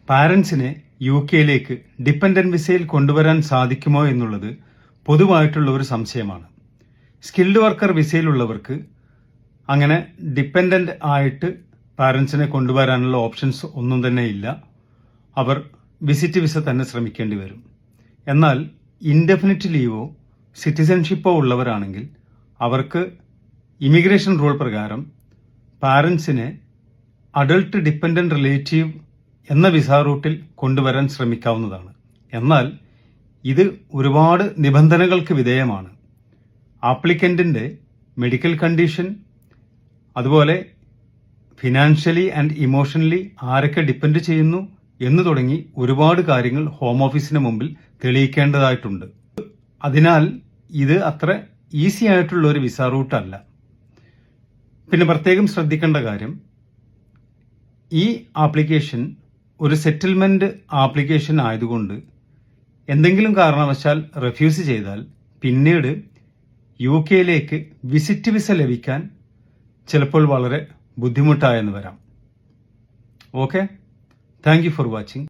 പാരൻസിനെ U കെയിലേക്ക് dependent വിസയിൽ കൊണ്ടുവരാൻ സാധിക്കുമോ എന്നുള്ളത് പൊതുവായിട്ടുള്ള ഒരു സംശയമാണ്. സ്കിൽഡ് വർക്കർ വിസയിലുള്ളവർക്ക് അങ്ങനെ ഡിപ്പെൻഡന്റ് ആയിട്ട് പാരൻസിനെ കൊണ്ടുവരാനുള്ള ഓപ്ഷൻസ് ഒന്നും തന്നെ ഇല്ല. അവർ വിസിറ്റ് വിസ തന്നെ ശ്രമിക്കേണ്ടി വരും. എന്നാൽ ഇൻഡെഫിനിറ്റ് ലീവോ സിറ്റിസൺഷിപ്പോ ഉള്ളവരാണെങ്കിൽ അവർക്ക് ഇമിഗ്രേഷൻ റൂൾ പ്രകാരം പാരൻസിനെ അഡൾട്ട് ഡിപ്പെൻഡന്റ് റിലേറ്റീവ് എന്ന വിസ റൂട്ടിൽ കൊണ്ടുവരാൻ ശ്രമിക്കാവുന്നതാണ്. എന്നാൽ ഇത് ഒരുപാട് നിബന്ധനകൾക്ക് വിധേയമാണ്. ആപ്ലിക്കന്റിന്റെ മെഡിക്കൽ കണ്ടീഷൻ, അതുപോലെ ഫിനാൻഷ്യലി ആൻഡ് ഇമോഷണലി ആരൊക്കെ ഡിപ്പെൻഡ് ചെയ്യുന്നു എന്ന് തുടങ്ങി ഒരുപാട് കാര്യങ്ങൾ ഹോം ഓഫീസിന് മുമ്പിൽ തെളിയിക്കേണ്ടതായിട്ടുണ്ട്. അതിനാൽ ഇത് അത്ര ഈസി ആയിട്ടുള്ള ഒരു വിസ റൂട്ടല്ല. പിന്നെ പ്രത്യേകം ശ്രദ്ധിക്കേണ്ട കാര്യം, ഈ ആപ്ലിക്കേഷൻ ഒരു സെറ്റിൽമെന്റ് ആപ്ലിക്കേഷൻ ആയതുകൊണ്ട് എന്തെങ്കിലും കാരണവശാൽ റെഫ്യൂസ് ചെയ്താൽ പിന്നീട് യു കെയിലേക്ക് വിസിറ്റ് വിസ ലഭിക്കാൻ ചിലപ്പോൾ വളരെ ബുദ്ധിമുട്ടായെന്ന് വരാം. Okay, thank you for watching.